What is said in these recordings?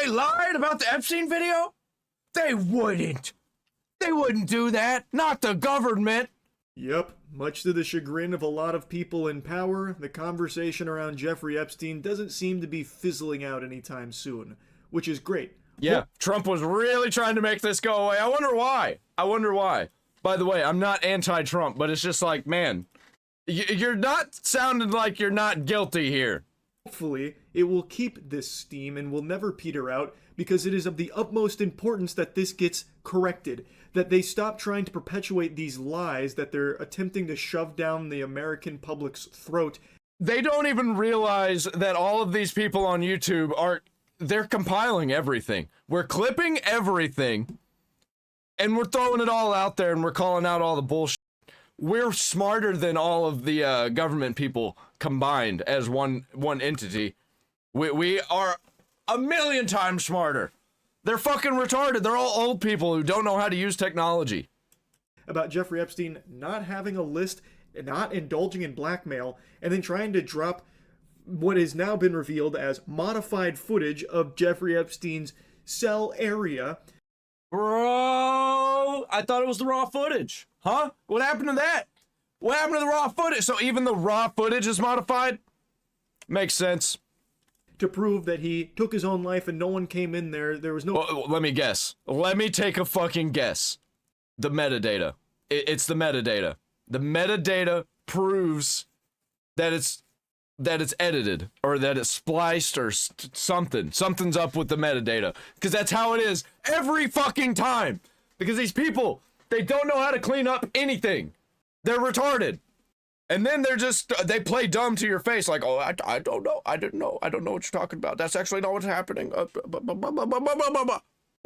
they lied about the Epstein video? They wouldn't. They wouldn't do that. Not the government. Yep, much to the chagrin of a lot of people in power, the conversation around Jeffrey Epstein doesn't seem to be fizzling out anytime soon, which is great. Yeah, Trump was really trying to make this go away. I wonder why. By the way, I'm not anti-Trump, but it's just like, man, you're not sounding like you're not guilty here. Hopefully, it will keep this steam and will never peter out, because it is of the utmost importance that this gets corrected, that they stop trying to perpetuate these lies that they're attempting to shove down the American public's throat. They don't even realize that all of these people on YouTube they're compiling everything. We're clipping everything, and we're throwing it all out there, and we're calling out all the bullshit. We're smarter than all of the government people combined as one entity. We are a million times smarter. They're fucking retarded. They're all old people who don't know how to use technology. About Jeffrey Epstein not having a list, not indulging in blackmail, and then trying to drop what has now been revealed as modified footage of Jeffrey Epstein's cell area. Bro, I thought it was the raw footage. Huh? What happened to that? What happened to the raw footage? So even the raw footage is modified? Makes sense. To prove that he took his own life and no one came in there. There was no... Well, let me guess. Let me take a fucking guess. The metadata. It's the metadata. The metadata proves that it's edited, or that it's spliced, or something. Something's up with the metadata. Because that's how it is every fucking time. Because these people, they don't know how to clean up anything. They're retarded. And then they play dumb to your face, like, oh, I don't know, I don't know what you're talking about. That's actually not what's happening.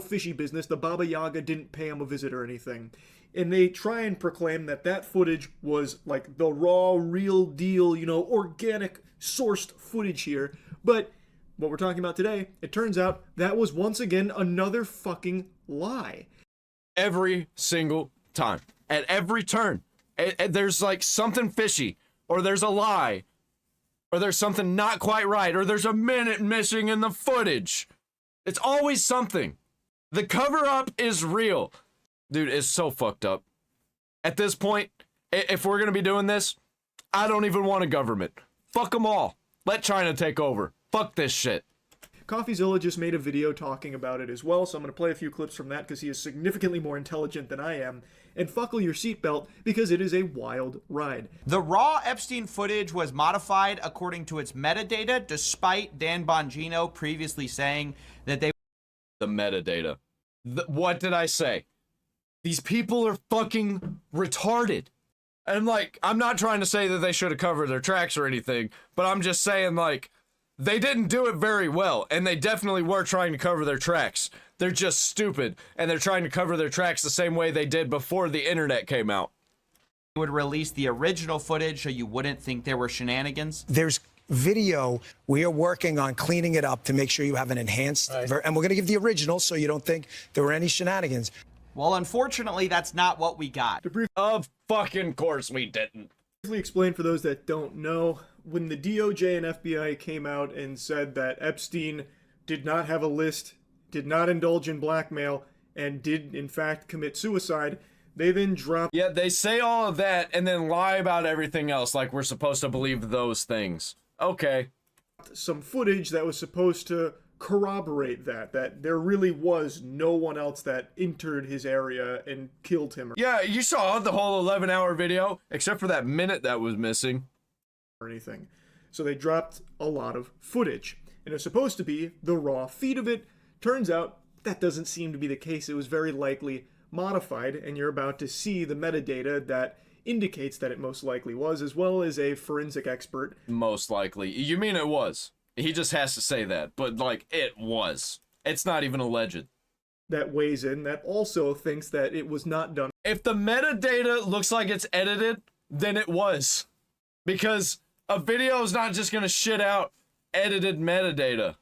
Fishy business. The Baba Yaga didn't pay him a visit or anything. And they try and proclaim that footage was like the raw, real deal, organic, sourced footage here. But what we're talking about today, it turns out that was once again another fucking lie. Every single time. At every turn. There's like something fishy, or there's a lie, or there's something not quite right, or there's a minute missing in the footage. It's always something. The cover-up is real. Dude, it's so fucked up. At this point, if we're gonna be doing this, I don't even want a government. Fuck them all. Let China take over. Fuck this shit. CoffeeZilla just made a video talking about it as well, so I'm going to play a few clips from that because he is significantly more intelligent than I am. And buckle your seatbelt because it is a wild ride. The raw Epstein footage was modified according to its metadata, despite Dan Bongino previously saying that they... The metadata. What did I say? These people are fucking retarded. And like, I'm not trying to say that they should have covered their tracks or anything, but I'm just saying, like, they didn't do it very well, and they definitely were trying to cover their tracks. They're just stupid, and they're trying to cover their tracks the same way they did before the internet came out. would release the original footage so you wouldn't think there were shenanigans? There's video. We are working on cleaning it up to make sure you have an enhanced, and we're going to give the original so you don't think there were any shenanigans. Well, unfortunately, that's not what we got. Of fucking course we didn't. Briefly explain for those that don't know, when the DOJ and FBI came out and said that Epstein did not have a list, did not indulge in blackmail, and did in fact commit suicide, they then dropped... Yeah, they say all of that and then lie about everything else like we're supposed to believe those things. Okay. Some footage that was supposed to corroborate that there really was no one else that entered his area and killed him. Yeah, you saw the whole 11-hour video, except for that minute that was missing. Or anything. So they dropped a lot of footage. And it was supposed to be the raw feed of it. Turns out that doesn't seem to be the case. It was very likely modified, and you're about to see the metadata that indicates that it most likely was, as well as a forensic expert. Most likely. You mean it was? He just has to say that, but like, it was. It's not even alleged. That weighs in, that also thinks that it was not done. If the metadata looks like it's edited, then it was. Because a video is not just gonna shit out edited metadata.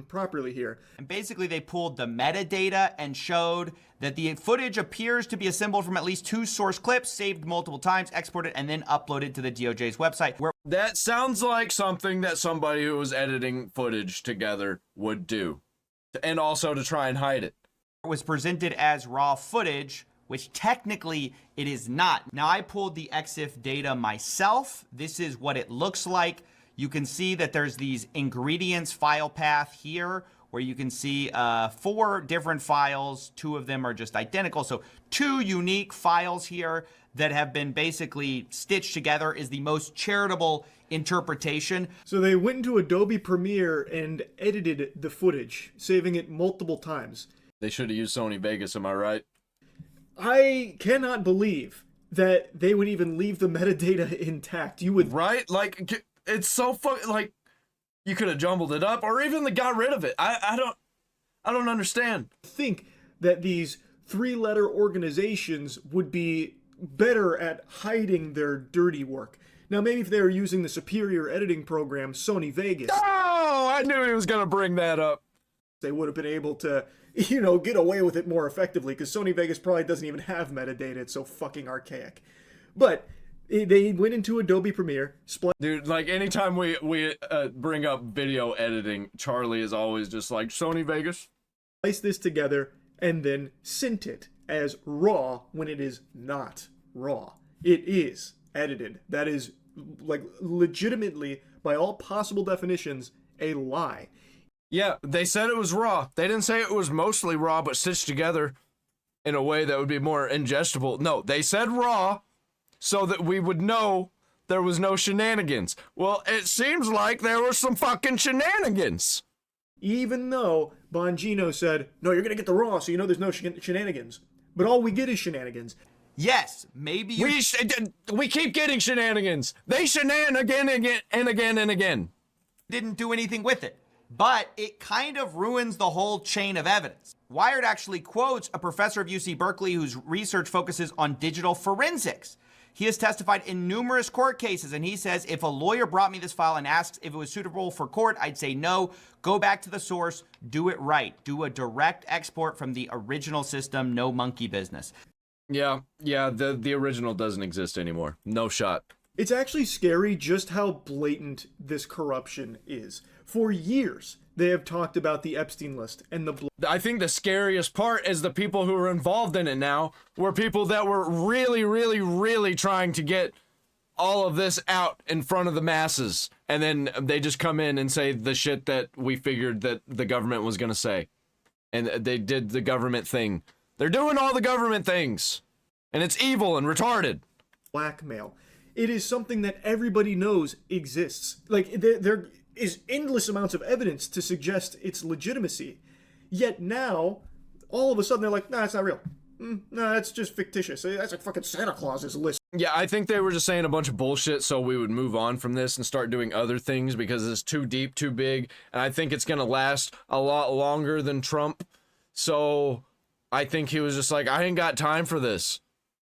Properly here. And basically they pulled the metadata and showed that the footage appears to be assembled from at least 2 source clips, saved multiple times, exported, and then uploaded to the DOJ's website. That sounds like something that somebody who was editing footage together would do. And also to try and hide it. It was presented as raw footage, which technically it is not. Now, I pulled the EXIF data myself. This is what it looks like. You can see that there's these ingredients file path here where you can see 4 different files. 2 of them are just identical. So 2 unique files here that have been basically stitched together is the most charitable interpretation. So they went into Adobe Premiere and edited the footage, saving it multiple times. They should have used Sony Vegas, am I right? I cannot believe that they would even leave the metadata intact. You would... Right? Like, it's so like, you could have jumbled it up or even got rid of it. I don't understand. think that these 3-letter organizations would be better at hiding their dirty work. Now, maybe if they were using the superior editing program, Sony Vegas, Oh, I knew he was going to bring that up. they would have been able to, you know, get away with it more effectively, because Sony Vegas probably doesn't even have metadata. It's so fucking archaic. But they went into Adobe Premiere, Dude, like, anytime we bring up video editing, Charlie is always just like, Sony Vegas? spliced this together, and then sent it as raw when it is not raw. It is edited. That is, like, legitimately, by all possible definitions, a lie. Yeah, they said it was raw. They didn't say it was mostly raw, but stitched together in a way that would be more ingestible. No, they said raw so that we would know there was no shenanigans. Well, it seems like there were some fucking shenanigans. Even though Bongino said, no, you're going to get the raw, so you know there's no shenanigans. But all we get is shenanigans. Yes, maybe you We keep getting shenanigans. They shenan again and again and again. didn't do anything with it, but it kind of ruins the whole chain of evidence. Wired actually quotes a professor of UC Berkeley whose research focuses on digital forensics. He has testified in numerous court cases, and he says, if a lawyer brought me this file and asks if it was suitable for court, I'd say no. Go back to the source. Do it right. Do a direct export from the original system. No monkey business. Yeah, the original doesn't exist anymore. No shot. It's actually scary just how blatant this corruption is. For years, they have talked about the Epstein list and the... I think the scariest part is the people who are involved in it now were people that were really, really, really trying to get all of this out in front of the masses. And then they just come in and say the shit that we figured that the government was going to say. And they did the government thing. They're doing all the government things. And it's evil and retarded. blackmail. It is something that everybody knows exists. Like, there is endless amounts of evidence to suggest its legitimacy. Yet now, all of a sudden, they're like, nah, it's not real. No, that's just fictitious. That's like fucking Santa Claus's list. Yeah, I think they were just saying a bunch of bullshit so we would move on from this and start doing other things because it's too deep, too big, and I think it's gonna last a lot longer than Trump. So I think he was just like, I ain't got time for this.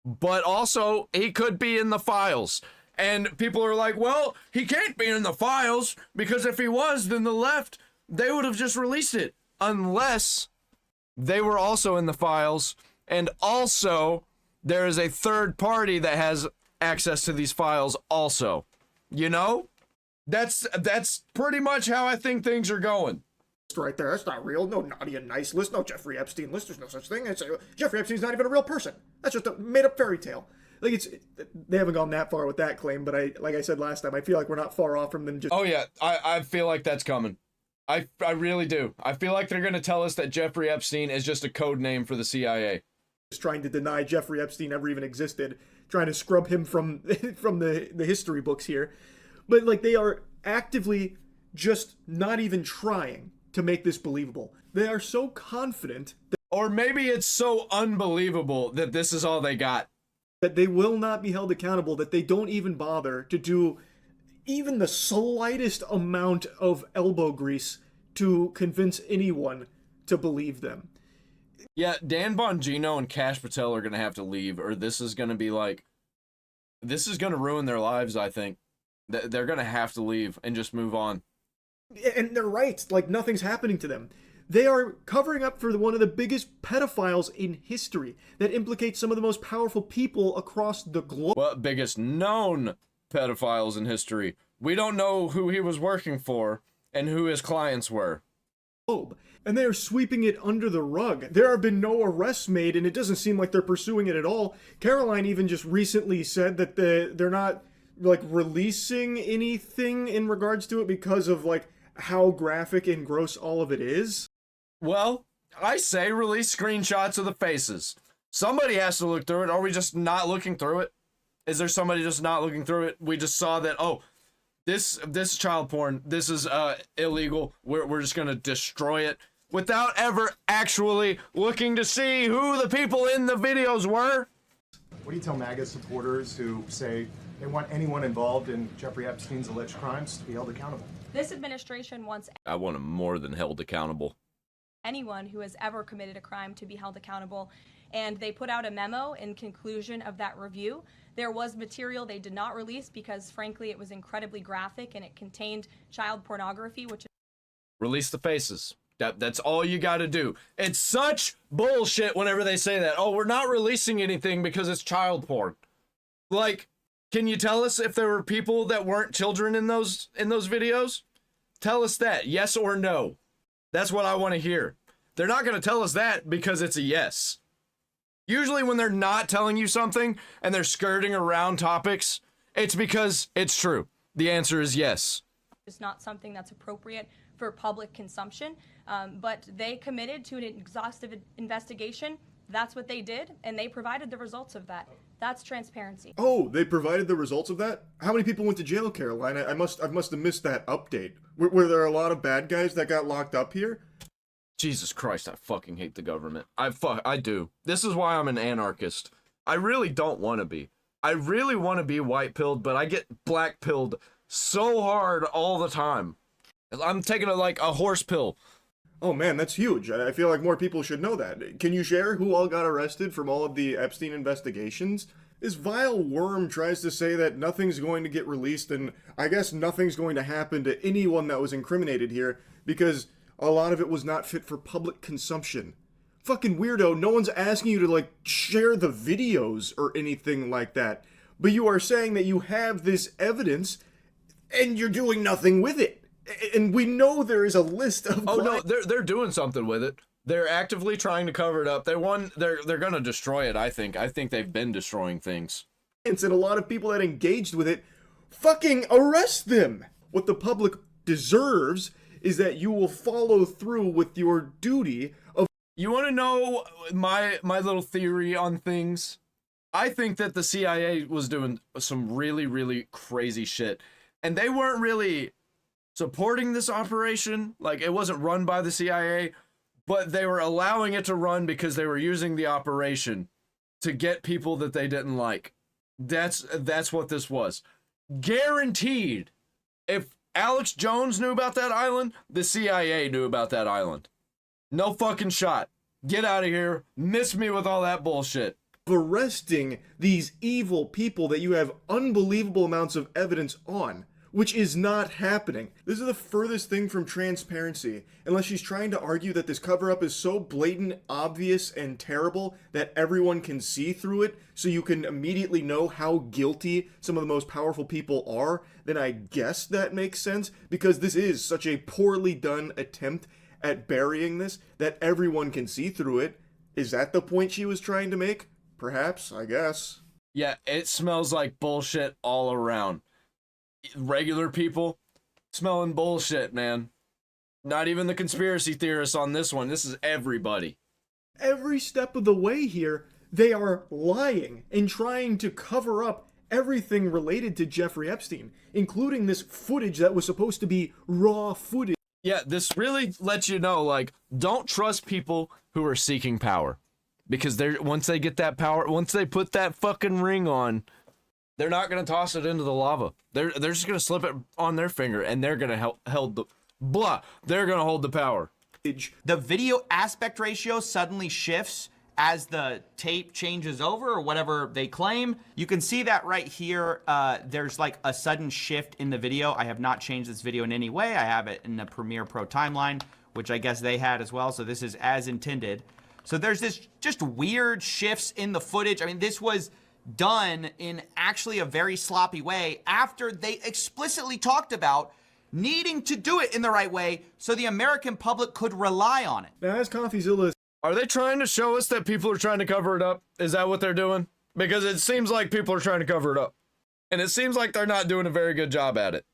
But also, he could be in the files. And people are like, well, he can't be in the files because if he was, then the left, they would have just released it. Unless they were also in the files. And also, there is a third party that has access to these files also. You know? That's pretty much how I think things are going. Right there, that's not real. No naughty and nice list. No Jeffrey Epstein list. There's no such thing. Jeffrey Epstein's not even a real person. That's just a made-up fairy tale. Like, they haven't gone that far with that claim, but like I said last time, I feel like we're not far off from them just... Oh yeah, I feel like that's coming. I really do. I feel like they're gonna tell us that Jeffrey Epstein is just a code name for the CIA. Just trying to deny Jeffrey Epstein ever even existed, trying to scrub him from the history books here. But like, they are actively just not even trying to make this believable. They are so confident Or maybe it's so unbelievable that this is all they got. that they will not be held accountable, that they don't even bother to do even the slightest amount of elbow grease to convince anyone to believe them. Yeah, Dan Bongino and Kash Patel are gonna have to leave, or this is gonna be like, this is gonna ruin their lives, I think. They're gonna have to leave and just move on. And they're right, like, nothing's happening to them. They are covering up for one of the biggest pedophiles in history that implicates some of the most powerful people across the globe. Well, biggest known pedophiles in history. We don't know who he was working for and who his clients were. and they are sweeping it under the rug. There have been no arrests made, and it doesn't seem like they're pursuing it at all. Caroline even just recently said that they're not like releasing anything in regards to it because of like how graphic and gross all of it is. Well, I say release screenshots of the faces. Somebody has to look through it. Are we just not looking through it? Is there somebody just not looking through it? We just saw that, oh, this is child porn. This is illegal. We're just going to destroy it without ever actually looking to see who the people in the videos were. What do you tell MAGA supporters who say they want anyone involved in Jeffrey Epstein's alleged crimes to be held accountable? This administration wants I want him more than held accountable. anyone who has ever committed a crime to be held accountable, and they put out a memo in conclusion of that review. There was material they did not release because, frankly, it was incredibly graphic and it contained child pornography, which is Release the faces. That's all you got to do. It's such bullshit whenever they say that. Oh, we're not releasing anything because it's child porn. Like, can you tell us if there were people that weren't children in those videos? Tell us that, yes or no. That's what I want to hear. They're not going to tell us that because it's a yes. Usually when they're not telling you something and they're skirting around topics, it's because it's true. The answer is yes. not something that's appropriate for public consumption. But they committed to an exhaustive investigation. That's what they did, and they provided the results of that. That's transparency. Oh, they provided the results of that? How many people went to jail, Caroline? I must have missed that update. Were there a lot of bad guys that got locked up here? Jesus Christ, I fucking hate the government. I do. This is why I'm an anarchist. I really don't want to be. I really want to be white-pilled, but I get black-pilled so hard all the time. I'm taking like a horse pill. Oh man, that's huge. I feel like more people should know that. Can you share who all got arrested from all of the Epstein investigations? This vile worm tries to say that nothing's going to get released, and I guess nothing's going to happen to anyone that was incriminated here, because a lot of it was not fit for public consumption. Fucking weirdo, no one's asking you to, like, share the videos or anything like that. But you are saying that you have this evidence, and you're doing nothing with it. And we know there is a list of... Oh no, they're doing something with it. They're actively trying to cover it up. They're gonna destroy it, I think. I think they've been destroying things. And a lot of people that engaged with it, fucking arrest them! What the public deserves is that you will follow through with your duty of... You want to know my little theory on things? I think that the CIA was doing some really, really crazy shit. And they weren't really supporting this operation. Like, it wasn't run by the CIA, but they were allowing it to run because they were using the operation to get people that they didn't like. That's what this was. Guaranteed. If Alex Jones knew about that island, the CIA knew about that island. No fucking shot. Get out of here. Miss me with all that bullshit. Arresting these evil people that you have unbelievable amounts of evidence on, which is not happening. This is the furthest thing from transparency, unless she's trying to argue that this cover-up is so blatant, obvious, and terrible that everyone can see through it, so you can immediately know how guilty some of the most powerful people are. Then I guess that makes sense, because this is such a poorly done attempt at burying this that everyone can see through it. Is that the point she was trying to make? Perhaps, I guess. Yeah, it smells like bullshit all around. Regular people smelling bullshit, man. Not even the conspiracy theorists on this one. This is everybody. Every step of the way here, they are lying and trying to cover up everything related to Jeffrey Epstein, including this footage that was supposed to be raw footage. Yeah, this really lets you know, like, don't trust people who are seeking power. Because once they get that power, once they put that fucking ring on, they're not going to toss it into the lava. They're just going to slip it on their finger, and they're going to they're going to hold the power. The video aspect ratio suddenly shifts as the tape changes over, or whatever they claim. You can see that right here. There's like a sudden shift in the video. I have not changed this video in any way. I have it in the Premiere Pro timeline, which I guess they had as well. So this is as intended. So there's this just weird shifts in the footage. I mean, this was done in actually a very sloppy way after they explicitly talked about needing to do it in the right way so the American public could rely on it. Now, as CoffeeZilla, Are they trying to show us that people are trying to cover it up? Is that what they're doing? Because it seems like people are trying to cover it up. And it seems like they're not doing a very good job at it.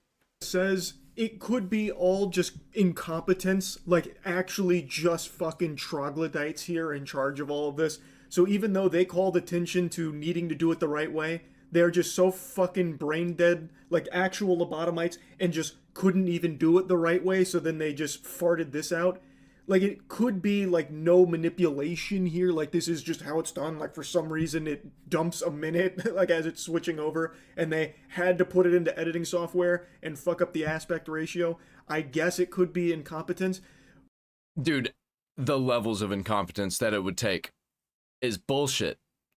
says it could be all just incompetence, like actually just fucking troglodytes here in charge of all of this. So even though they called attention to needing to do it the right way, they're just so fucking brain dead, like actual lobotomites, and just couldn't even do it the right way, so then they just farted this out. Like, it could be, like, no manipulation here, like, this is just how it's done, like, for some reason it dumps a minute, like, as it's switching over, and they had to put it into editing software and fuck up the aspect ratio. I guess it could be incompetence. Dude, the levels of incompetence that it would take is bullshit.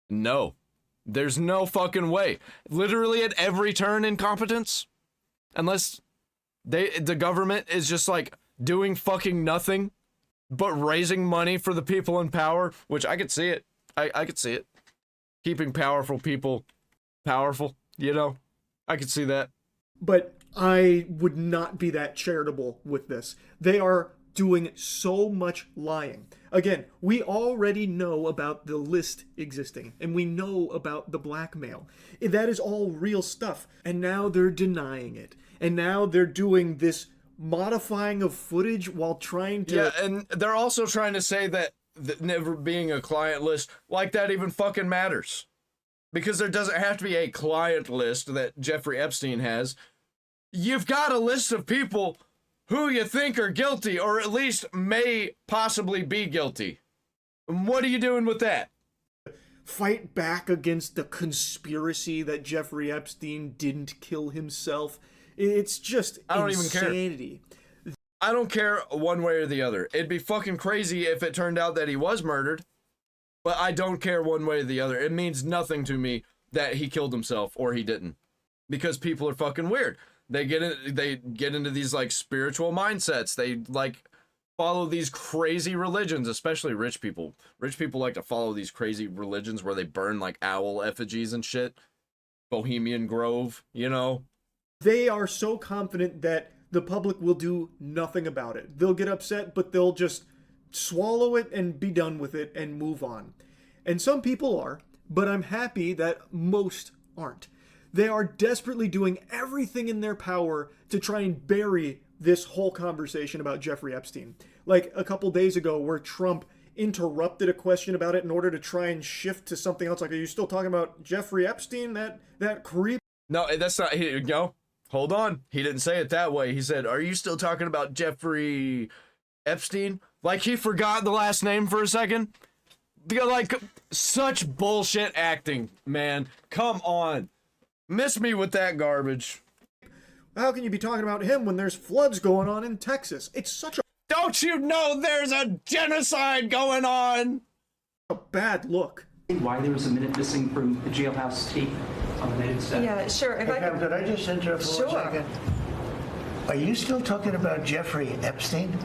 No. There's no fucking way. Literally at every turn, incompetence. Unless the government is just, like, doing fucking nothing but raising money for the people in power, which I could see it. I could see it. Keeping powerful people powerful, you know? I could see that. But I would not be that charitable with this. They are doing so much lying. Again, we already know about the list existing, and we know about the blackmail. That is all real stuff. And now they're denying it. And now they're doing this modifying of footage while trying to... Yeah, and they're also trying to say that never being a client list, like that even fucking matters. Because there doesn't have to be a client list that Jeffrey Epstein has. You've got a list of people who you think are guilty, or at least may possibly be guilty. What are you doing with that? Fight back against the conspiracy that Jeffrey Epstein didn't kill himself. It's just I don't insanity. even care. I don't care one way or the other. It'd be fucking crazy if it turned out that he was murdered, but I don't care one way or the other. It means nothing to me that he killed himself or he didn't, because people are fucking weird. They get into these like spiritual mindsets. They like follow these crazy religions, especially rich people. Rich people like to follow these crazy religions where they burn like owl effigies and shit. Bohemian Grove, you know? They are so confident that the public will do nothing about it. They'll get upset, but they'll just swallow it and be done with it and move on. And some people are, but I'm happy that most aren't. They are desperately doing everything in their power to try and bury this whole conversation about Jeffrey Epstein. Like a couple days ago where Trump interrupted a question about it in order to try and shift to something else. Like, are you still talking about Jeffrey Epstein, that creep? No, that's not, hold on. He didn't say it that way. He said, are you still talking about Jeffrey Epstein? Like he forgot the last name for a second? Like, such bullshit acting, man. Come on. Miss me with that garbage. How can you be talking about him when there's floods going on in Texas? It's such Don't you know there's a genocide going on? a bad look. Why there was a minute missing from the jailhouse tape on the native staff? Yeah, sure. If I Pam, could, could I just interrupt for Sure. 1 second? Are you still talking about Jeffrey Epstein?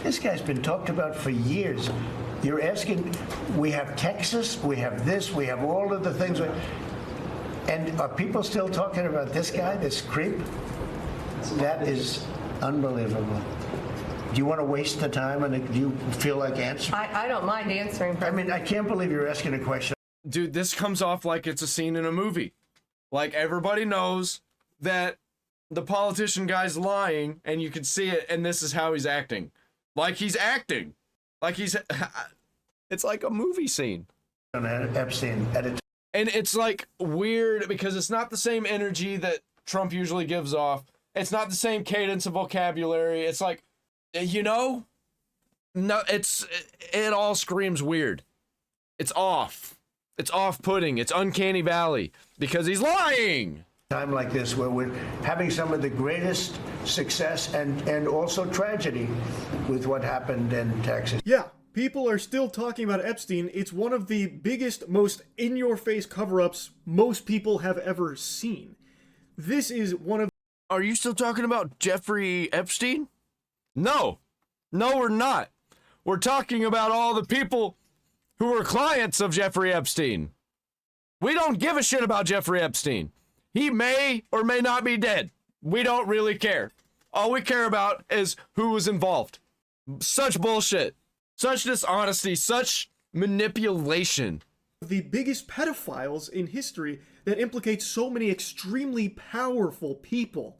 This guy's been talked about for years. You're asking, we have Texas, we have this, we have all of the things. And are people still talking about this guy, this creep? That is unbelievable. Do you want to waste the time and do you feel like answering? I don't mind answering. I mean, I can't believe you're asking a question. Dude, this comes off like it's a scene in a movie. Like, everybody knows that the politician guy's lying, and you can see it, and this is how he's acting. Like he's acting. Like he's... It's like a movie scene. On Epstein at a And it's like weird because it's not the same energy that Trump usually gives off. It's not the same cadence of vocabulary. It's like, you know, no, it all screams weird. It's off. It's off-putting. It's uncanny valley because he's lying. time like this where we're having some of the greatest success and also tragedy with what happened in Texas. Yeah, people are still talking about Epstein. It's one of the biggest, most in-your-face cover-ups most people have ever seen. This is one of... Are you still talking about Jeffrey Epstein? No. No, we're not. We're talking about all the people who were clients of Jeffrey Epstein. We don't give a shit about Jeffrey Epstein. He may or may not be dead. We don't really care. All we care about is who was involved. Such bullshit. Such dishonesty. Such manipulation. The biggest pedophiles in history that implicate so many extremely powerful people.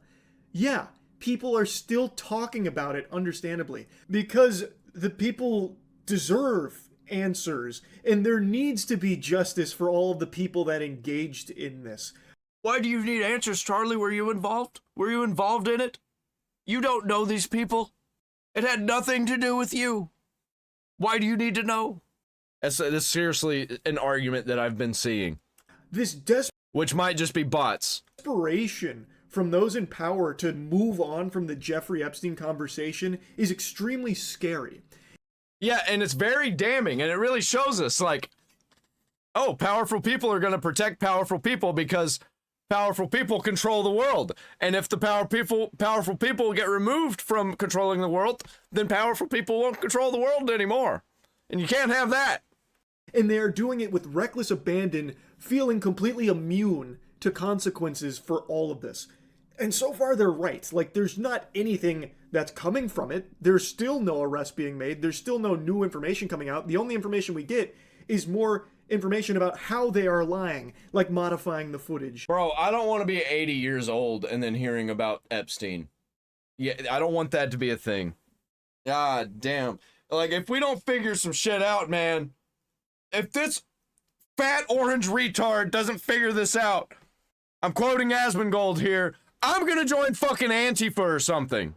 Yeah, people are still talking about it, understandably, because the people deserve answers, and there needs to be justice for all of the people that engaged in this. Why do you need answers, Charlie? Were you involved? Were you involved in it? You don't know these people. It had nothing to do with you. Why do you need to know? That's seriously an argument that I've been seeing. This Which might just be bots. desperation from those in power to move on from the Jeffrey Epstein conversation is extremely scary. Yeah, and it's very damning, and it really shows us, like, oh, powerful people are going to protect powerful people because powerful people control the world. And if the powerful people get removed from controlling the world, then powerful people won't control the world anymore. And you can't have that. And they are doing it with reckless abandon, feeling completely immune to consequences for all of this. And so far they're right. Like, there's not anything that's coming from it. There's still no arrest being made. There's still no new information coming out. The only information we get is more information about how they are lying, like modifying the footage. Bro, I don't want to be 80 years old and then hearing about Epstein. Yeah, I don't want that to be a thing. God damn. Like, if we don't figure some shit out, man, if this fat orange retard doesn't figure this out, I'm quoting Asmongold here, I'm gonna join fucking Antifa or something.